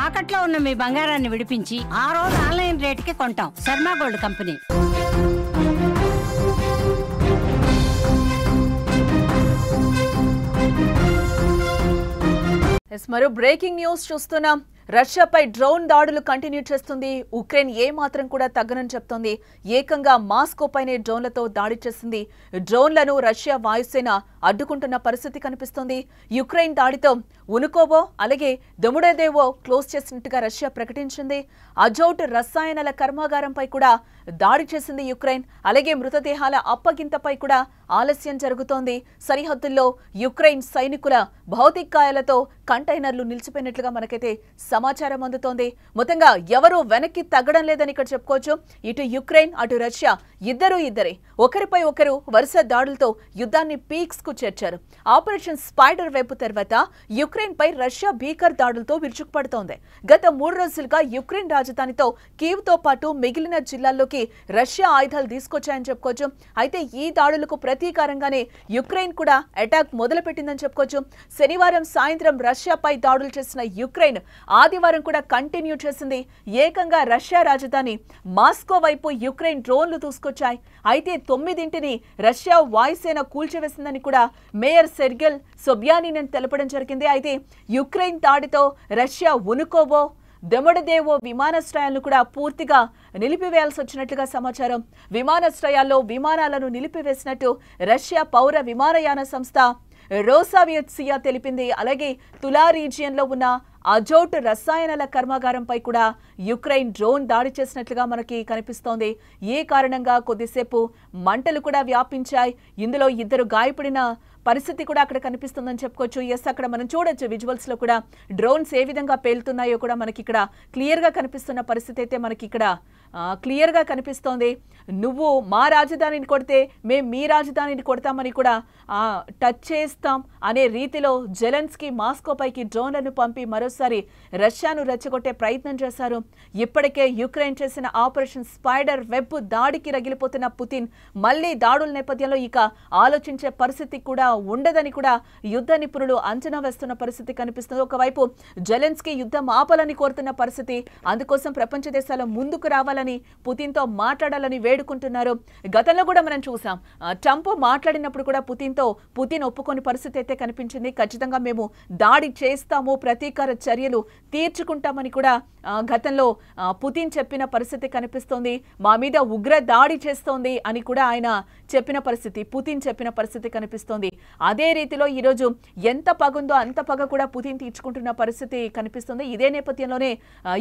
తాకట్లో ఉన్న మీ బంగారాన్ని విడిపించి ఆ రోజు ఆన్లైన్ రేటుకి కొంటాం. Sharma gold company. మరో బ్రేకింగ్ న్యూస్ చూస్తున్నాం. రష్యాపై డ్రోన్ దాడులు కంటిన్యూ చేస్తుంది. ఉక్రెయిన్ ఏ మాత్రం కూడా తగ్గనని చెప్తోంది. ఏకంగా మాస్కోపైనే డ్రోన్లతో దాడి చేసింది. డ్రోన్లను రష్యా వాయుసేన అడ్డుకుంటున్న పరిస్థితి కనిపిస్తోంది. యుక్రెయిన్ దాడితో ఉనుకోవో అలాగే దొముడేదేవో క్లోజ్ చేసినట్టుగా రష్యా ప్రకటించింది. అజౌట్ రసాయనాల కర్మాగారంపై కూడా దాడి చేసింది యుక్రెయిన్. అలాగే మృతదేహాల అప్పగింతపై కూడా ఆలస్యం జరుగుతోంది. సరిహద్దుల్లో యుక్రెయిన్ సైనికుల భౌతికాయాలతో కంటైనర్లు నిలిచిపోయినట్లుగా మనకైతే సమాచారం అందుతోంది. మొత్తంగా ఎవరూ వెనక్కి తగ్గడం లేదని ఇక్కడ చెప్పుకోవచ్చు. ఇటు యుక్రెయిన్ అటు రష్యా ఇద్దరే ఒకరిపై ఒకరు వరుస దాడులతో యుద్ధాన్ని పీక్స్ కు చేర్చారు. ఆపరేషన్ స్పైడర్ వెబ్ తర్వాత యుక్రెయిన్ పై రష్యా భీకర్ దాడులతో విరుచుకుపడుతోంది. గత 3 రోజులుగా యుక్రెయిన్ రాజధానితో కీవ్ తో పాటు మిగిలిన జిల్లాల్లోకి రష్యా ఆయుధాలు తీసుకొచ్చాయని చెప్పుకోవచ్చు. అయితే ఈ దాడులకు ప్రతీకారంగానే యుక్రెయిన్ కూడా అటాక్ మొదలుపెట్టిందని చెప్పుకోవచ్చు. శనివారం సాయంత్రం రష్యాపై దాడులు చేసిన యుక్రెయిన్ ఆదివారం కూడా కంటిన్యూ చేసింది. ఏకంగా రష్యా రాజధాని మాస్కో వైపు యుక్రెయిన్ డ్రోన్లు దూసుకొచ్చాయి. అయితే 9ంటిని రష్యా వాయుసేన కూల్చివేసిందని కూడా మేయర్ సెర్గెల్ సోబ్యానిన్ తెలపడం జరిగింది. అయితే యుక్రెయిన్ దాడితో రష్యా ఉనుకోవో దొముడేదేవో విమానాశ్రయాలను కూడా పూర్తిగా నిలిపివేయాల్సి వచ్చినట్లుగా సమాచారం. విమానాశ్రయాల్లో విమానాలను నిలిపివేసినట్టు రష్యా పౌర విమానయాన సంస్థ రోసావియత్సియా తెలిపింది. అలాగే తులా రీజియన్లో ఉన్న అజౌట్ రసాయనాల కర్మాగారంపై కూడా యుక్రెయిన్ డ్రోన్ దాడి చేసినట్లుగా మనకి కనిపిస్తోంది. ఏ కారణంగా కొద్దిసేపు మంటలు కూడా వ్యాపించాయి. ఇందులో 2 గాయపడిన పరిస్థితి కూడా అక్కడ కనిపిస్తుందని చెప్పుకోవచ్చు. అక్కడ మనం చూడొచ్చు విజువల్స్ లో కూడా డ్రోన్స్ ఏ విధంగా పేలుతున్నాయో కూడా మనకి ఇక్కడ క్లియర్ గా కనిపిస్తున్న పరిస్థితి అయితే మనకి ఇక్కడ క్లియర్ గా కనిపిస్తోంది. నువ్వు మా రాజధానిని కొడితే మేము మీ రాజధానిని కొడతామని కూడా టచ్ చేస్తాం అనే రీతిలో జెలెన్స్కీ మాస్కోపైకి డ్రోన్లను పంపి మరోసారి రష్యాను రెచ్చగొట్టే ప్రయత్నం చేశారు. ఇప్పటికే యుక్రెయిన్ చేసిన ఆపరేషన్ స్పైడర్ వెబ్ దాడికి రగిలిపోతున్న పుతిన్ మళ్లీ దాడుల నేపథ్యంలో ఇక ఆలోచించే పరిస్థితి కూడా ఉండదని కూడా యుద్ధ నిపుణులు అంచనా వేస్తున్న పరిస్థితి కనిపిస్తుంది. ఒకవైపు జెలెన్స్కీ యుద్ధం ఆపాలని కోరుతున్న పరిస్థితి. అందుకోసం ప్రపంచ దేశాలు ముందుకు రావాలని పుతిన్తో మాట్లాడాలని వేడుకుంటున్నారు. గతంలో కూడా మనం చూసాం ట్రంప్ మాట్లాడినప్పుడు కూడా పుతిన్ ఒప్పుకొని పరిస్థితి అయితే కనిపించింది. ఖచ్చితంగా మేము దాడి చేస్తాము, ప్రతీకార చర్యలు తీర్చుకుంటామని కూడా గతంలో పుతిన్ చెప్పిన పరిస్థితి కనిపిస్తోంది. మా మీద ఉగ్ర దాడి చేస్తోంది అని కూడా ఆయన చెప్పిన పరిస్థితి, పుతిన్ చెప్పిన పరిస్థితి కనిపిస్తోంది. అదే రీతిలో ఈరోజు ఎంత పగుందో అంత పగ కూడా పుతిన్ తీర్చుకుంటున్న పరిస్థితి కనిపిస్తుంది. ఇదే నేపథ్యంలోనే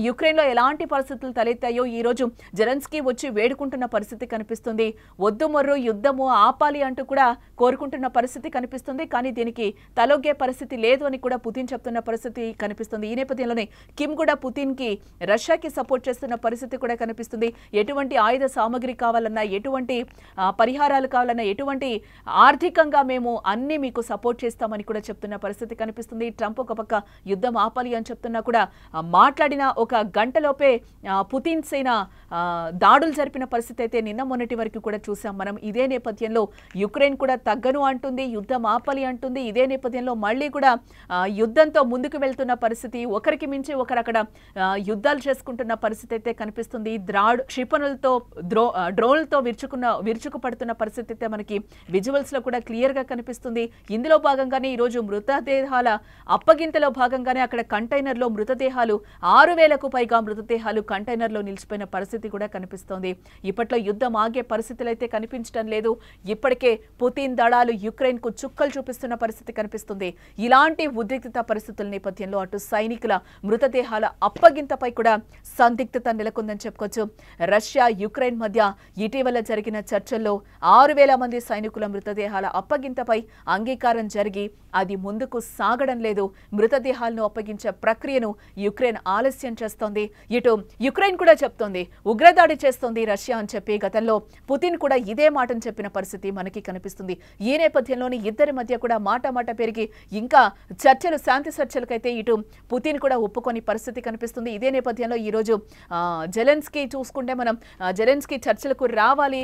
యుక్రెయిన్లో ఎలాంటి పరిస్థితులు తలెత్తాయో ఈ రోజు జెలెన్స్కీ వచ్చి వేడుకుంటున్న పరిస్థితి కనిపిస్తుంది. వద్దు మొర్రు యుద్ధము ఆపాలి అంటూ కూడా కోరుకుంటున్న పరిస్థితి కనిపిస్తుంది. కానీ దీనికి తలొగ్గే పరిస్థితి లేదు అని కూడా పుతిన్ చెప్తున్న పరిస్థితి కనిపిస్తుంది. ఈ నేపథ్యంలోనే కిమ్ కూడా పుతిన్ కి రష్యాకి సపోర్ట్ చేస్తున్న పరిస్థితి కూడా కనిపిస్తుంది. ఎటువంటి ఆయుధ సామగ్రి కావాలన్నా, ఎటువంటి పరిహారాలు కావాలన్నా, ఎటువంటి ఆర్థికంగా మేము అన్ని మీకు సపోర్ట్ చేస్తామని కూడా చెప్తున్న పరిస్థితి కనిపిస్తుంది. ట్రంప్ ఒక పక్క యుద్ధం ఆపాలి అని చెప్తున్నా కూడా మాట్లాడిన ఒక గంటలోపే పుతిన్ సేన దాడులు జరిపిన పరిస్థితి అయితే నిన్న మొన్నటి వరకు కూడా చూసాం మనం. ఇదే నేపథ్యంలో యుక్రెయిన్ కూడా తగ్గను అంటుంది, యుద్ధం ఆపాలి అంటుంది. ఇదే నేపథ్యంలో మళ్ళీ కూడా యుద్ధంతో ముందుకు వెళ్తున్న పరిస్థితి, ఒకరికి మించి ఒకరు అక్కడ యుద్ధాలు చేసుకుంటున్న పరిస్థితి అయితే కనిపిస్తుంది. క్షిపణులతో డ్రోన్లతో విరుచుకుపడుతున్న పరిస్థితి అయితే మనకి విజువల్స్ లో కూడా క్లియర్ గా కనిపిస్తుంది. ఇందులో భాగంగానే ఈ రోజు మృతదేహాల అప్పగింతలో భాగంగానే అక్కడ కంటైనర్ లో మృతదేహాలు 6,000కు పైగా మృతదేహాలు కంటైనర్ లో నిలిచిపోయిన పరిస్థితి కూడా కనిపిస్తోంది. ఇప్పట్లో యుద్ధం ఆగే పరిస్థితులు అయితే కనిపించడం లేదు. ఇప్పటికే పుతిన్ దళాలు యుక్రెయిన్ కు చుక్కలు చూపిస్తున్న పరిస్థితి కనిపిస్తుంది. ఇలాంటి ఉద్రిక్తత పరిస్థితుల నేపథ్యంలో అటు సైనికుల మృతదేహాల అప్పగింతపై కూడా సందిగ్ధత నెలకొందని చెప్పుకోవచ్చు. రష్యా యుక్రెయిన్ మధ్య ఇటీవల జరిగిన చర్చల్లో 6,000 మంది సైనికుల మృతదేహాల అప్పగింతపై అంగీకారం జరిగి అది ముందుకు సాగడం లేదు. మృతదేహాలను అప్పగించే ప్రక్రియను యుక్రెయిన్ ఆలస్యం చేస్తోంది. ఇటు యుక్రెయిన్ కూడా చెప్తోంది ఉగ్రదాడి చేస్తోంది రష్యా అని చెప్పి గతంలో పుతిన్ కూడా ఇదే మాటను చెప్పిన పరిస్థితి మనకి కనిపిస్తుంది. ఈ నేపథ్యంలోని ఇద్దరి మధ్య కూడా మాట పెరిగి ఇంకా చర్చలు శాంతి చర్చలకైతే ఇటు పుతిన్ కూడా ఒప్పుకొని పరిస్థితి కనిపిస్తుంది. ఇదే నేపథ్యంలో ఈరోజు జెలెన్స్కీ చూసుకుంటే మనం జెలెన్స్కీ చర్చలకు రావాలి,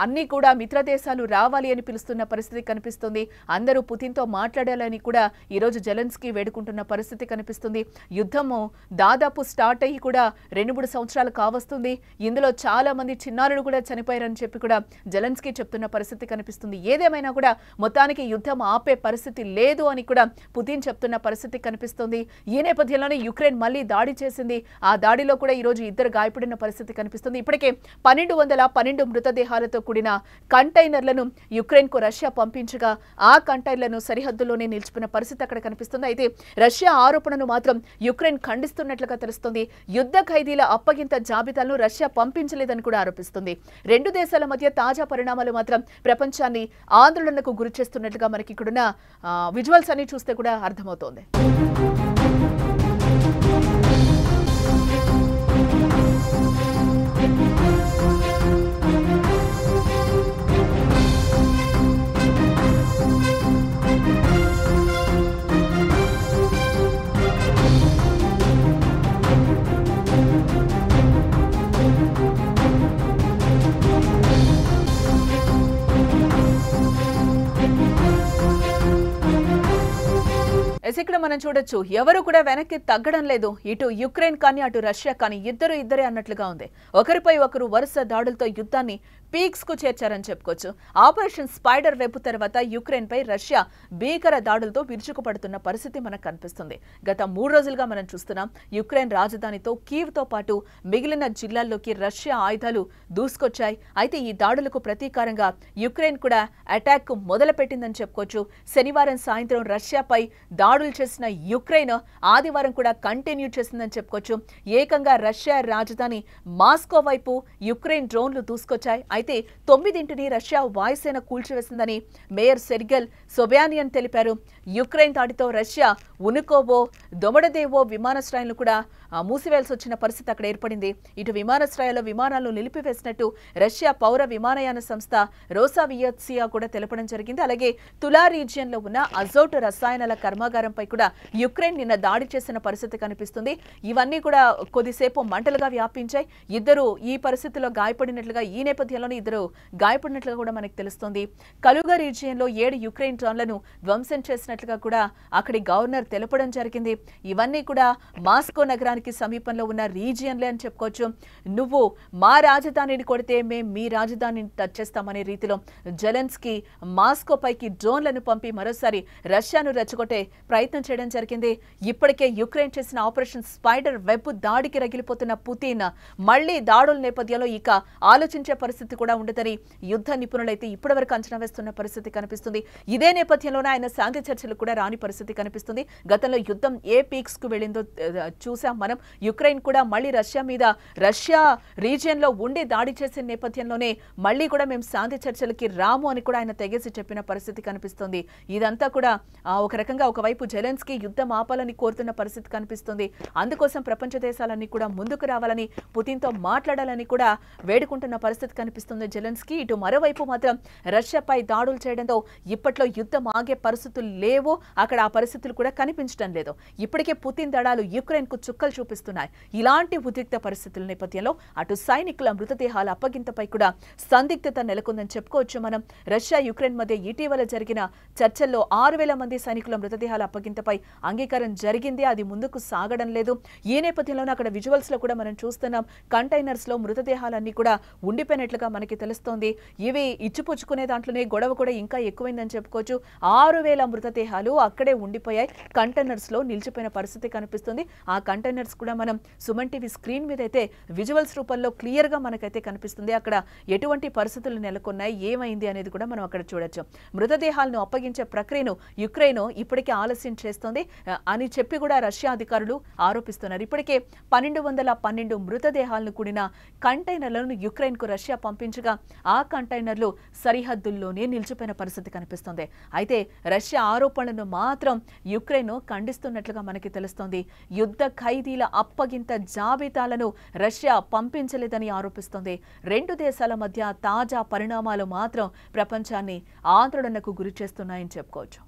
అన్ని కూడా మిత్ర దేశాలు రావాలి అని పిలుస్తున్న పరిస్థితి కనిపిస్తుంది. అందరూ పుతిన్తో మాట్లాడాలని కూడా ఈరోజు జెలెన్స్కీ వేడుకుంటున్న పరిస్థితి కనిపిస్తుంది. యుద్ధము దాదాపు స్టార్ట్ అయ్యి కూడా 2-3 సంవత్సరాలు కావస్తుంది. ఇందులో చాలా మంది చిన్నారులు కూడా చనిపోయారని చెప్పి కూడా జెలెన్స్కీ చెప్తున్న పరిస్థితి కనిపిస్తుంది. ఏదేమైనా కూడా మొత్తానికి యుద్ధం ఆపే పరిస్థితి లేదు అని కూడా పుతిన్ చెప్తున్న పరిస్థితి కనిపిస్తుంది. ఈ నేపథ్యంలోనే యుక్రెయిన్ మళ్లీ దాడి చేసింది. ఆ దాడిలో కూడా ఈరోజు ఇద్దరు గాయపడిన పరిస్థితి కనిపిస్తుంది. ఇప్పటికే 1212 మృతదేహాలతో కూడిన కంటైనర్లను యుక్రెయిన్ కు రష్యా పంపించగా ఆ కంటైనర్లను సరిహద్దుల్లోనే నిలిచిపోయిన పరిస్థితి అక్కడ కనిపిస్తుంది. అయితే రష్యా ఆరోపణను మాత్రం యుక్రెయిన్ ఖండిస్తున్నట్లుగా తెలుస్తుంది. యుద్ధ ఖైదీల అప్పగింత జాబితాలను రష్యా పంపించలేదని కూడా ఆరోపిస్తుంది. రెండు దేశాల మధ్య తాజా పరిణామాలు మాత్రం ప్రపంచాన్ని ఆందోళనకు గురి చేస్తున్నట్లుగా మనకి ఇక్కడున్న విజువల్స్ అన్ని చూస్తే కూడా అర్థమవుతోంది. ఇక్కడ మనం చూడొచ్చు, ఎవరు కూడా వెనక్కి తగ్గడం లేదు. ఇటు యుక్రెయిన్ కానీ అటు రష్యా కానీ ఇద్దరే అన్నట్లుగా ఉంది. ఒకరిపై ఒకరు వరుస దాడులతో యుద్ధాన్ని పీక్స్ కు చేర్చారని చెప్పుకోవచ్చు. ఆపరేషన్ స్పైడర్ వెబ్ తర్వాత యుక్రెయిన్ పై రష్యా భీకర దాడులతో విరుచుకుపడుతున్న పరిస్థితి మనకు కనిపిస్తుంది. గత 3 రోజులుగా మనం చూస్తున్నాం. యుక్రెయిన్ రాజధానితో కీవ్ తో పాటు మిగిలిన జిల్లాల్లోకి రష్యా ఆయుధాలు దూసుకొచ్చాయి. అయితే ఈ దాడులకు ప్రతీకారంగా యుక్రెయిన్ కూడా అటాక్ మొదలుపెట్టిందని చెప్పుకోవచ్చు. శనివారం సాయంత్రం రష్యాపై దాడులు చేసిన యుక్రెయిన్ ఆదివారం కూడా కంటిన్యూ చేసిందని చెప్పుకోవచ్చు. ఏకంగా రష్యా రాజధాని మాస్కో వైపు యుక్రెయిన్ డ్రోన్లు దూసుకొచ్చాయి. అయితే 9ంటిని రష్యా వాయుసేన కూల్చివేసిందని మేయర్ సెర్గెల్ సోబ్యానియన్ తెలిపారు. యుక్రెయిన్ దాడితో రష్యా ఉనుకోవో దొమడదేవో విమానాశ్రయాలను కూడా మూసివేయాల్సి వచ్చిన పరిస్థితి అక్కడ ఏర్పడింది. ఇటు విమానాశ్రయాల్లో విమానాలను నిలిపివేసినట్టు రష్యా పౌర విమానయాన సంస్థ రోసావియత్సియా కూడా తెలపడం జరిగింది. అలాగే తులా రీజియన్ లో ఉన్న అజోట్ రసాయనాల కర్మాగారంపై కూడా యుక్రెయిన్ నిన్న దాడి చేసిన పరిస్థితి కనిపిస్తుంది. ఇవన్నీ కూడా కొద్దిసేపు మంటలుగా వ్యాపించాయి. ఇద్దరు ఈ పరిస్థితిలో గాయపడినట్లుగా, ఈ నేపథ్యంలోనే ఇద్దరు గాయపడినట్లుగా కూడా మనకు తెలుస్తోంది. కలుగా రీజియన్ లో 7 యుక్రెయిన్ డ్రోన్లను ధ్వంసం చేసినట్లుగా కూడా అక్కడి గవర్నర్ తెలపడం జరిగింది. ఇవన్నీ కూడా మాస్కో నగరానికి సమీపంలో ఉన్న రీజియన్లే అని చెప్పుకోవచ్చు. నువ్వు మా రాజధానిని కొడితే మేము మీ రాజధానిని టచ్ చేస్తామనే రీతిలో జెలెన్స్కీ మాస్కో పైకి డ్రోన్లను పంపి మరోసారి రష్యాను రెచ్చగొట్టే ప్రయత్నం చేయడం జరిగింది. ఇప్పటికే యుక్రెయిన్ చేసిన ఆపరేషన్ స్పైడర్ వెబ్ దాడికి రగిలిపోతున్న పుతిన్ మళ్లీ దాడుల నేపథ్యంలో ఇక ఆలోచించే పరిస్థితి కూడా ఉండదని యుద్ధ నిపుణులైతే ఇప్పటివరకు అంచనా వేస్తున్న పరిస్థితి కనిపిస్తుంది. ఇదే నేపథ్యంలోనే ఆయన శాంతి చర్చలు కూడా రాని పరిస్థితి కనిపిస్తుంది. గతంలో యుద్ధం ఏ పీక్స్ కు వెళ్ళిందో చూసాం మనం. యుక్రెయిన్ కూడా మళ్లీ రష్యా మీద రష్యా రీజియన్ లో ఉండి దాడి చేసిన నేపథ్యంలోనే మళ్లీ కూడా మేము శాంతి చర్చలకి రాము అని కూడా ఆయన తెగేసి చెప్పిన పరిస్థితి కనిపిస్తుంది. ఇదంతా కూడా ఒక రకంగా ఒకవైపు జెలెన్స్కీ యుద్ధం ఆపాలని కోరుతున్న పరిస్థితి కనిపిస్తుంది. అందుకోసం ప్రపంచ దేశాలన్నీ కూడా ముందుకు రావాలని, పుతిన్తో మాట్లాడాలని కూడా వేడుకుంటున్న పరిస్థితి కనిపిస్తుంది జెలెన్స్కీ. ఇటు మరోవైపు మాత్రం రష్యాపై దాడులు చేయడంతో ఇప్పట్లో యుద్ధం ఆగే పరిస్థితులు లేవు. అక్కడ ఆ పరిస్థితులు కూడా కనిపించడం లేదు. ఇప్పటికే పుతిన్ దళాలు యుక్రెయిన్ కు చుక్కలు చూపిస్తున్నాయి. ఇలాంటి ఉద్రిక్త పరిస్థితుల నేపథ్యంలో అటు సైనికుల మృతదేహాల అప్పగింతపై కూడా సందిగ్ధత నెలకొందని చెప్పుకోవచ్చు మనం. రష్యా యుక్రెయిన్ మధ్య ఇటీవల జరిగిన చర్చల్లో 6000 మంది సైనికుల మృతదేహాల అప్పగింతపై అంగీకారం జరిగింది. అది ముందుకు సాగడం లేదు. ఈ నేపథ్యంలోనే అక్కడ విజువల్స్ లో కూడా మనం చూస్తున్నాం. కంటైనర్స్ లో మృతదేహాలన్నీ కూడా ఉండిపోయినట్లుగా మనకి తెలుస్తోంది. ఇవి ఇచ్చిపుచ్చుకునే దాంట్లోనే గొడవ కూడా ఇంకా ఎక్కువైందని చెప్పుకోవచ్చు. 6000 మృతదేహాలు అక్కడే ఉండిపోయాయి, కంటైనర్స్ లో నిలిచిపోయిన పరిస్థితి కనిపిస్తుంది. ఆ కంటైనర్స్ కూడా మనం సుమన్ టీవీ స్క్రీన్ మీద అయితే విజువల్స్ రూపంలో క్లియర్ గా మనకైతే కనిపిస్తుంది. అక్కడ ఎటువంటి పరిస్థితులు నెలకొన్నాయి, ఏమైంది అనేది కూడా మనం అక్కడ చూడొచ్చు. మృతదేహాలను అప్పగించే ప్రక్రియను యుక్రెయిన్ ఇప్పటికే ఆలస్యం చేస్తోంది అని చెప్పి కూడా రష్యా అధికారులు ఆరోపిస్తున్నారు. ఇప్పటికే 1212 మృతదేహాలను కూడిన కంటైనర్లను యుక్రెయిన్ కు రష్యా పంపించగా ఆ కంటైనర్లు సరిహద్దుల్లోనే నిలిచిపోయిన పరిస్థితి కనిపిస్తుంది. అయితే రష్యా ఆరోపణలను మాత్రం యుక్రెయిన్ ఖండిస్తున్నట్లుగా మనకి తెలుస్తోంది. యుద్ధ ఖైదీ కంపెనీల అప్పగింత జాబితాలను రష్యా పంపించలేదని ఆరోపిస్తోంది. రెండు దేశాల మధ్య తాజా పరిణామాలు మాత్రం ప్రపంచాన్ని ఆందోళనకు గురిచేస్తున్నాయని చెప్పుకోవచ్చు.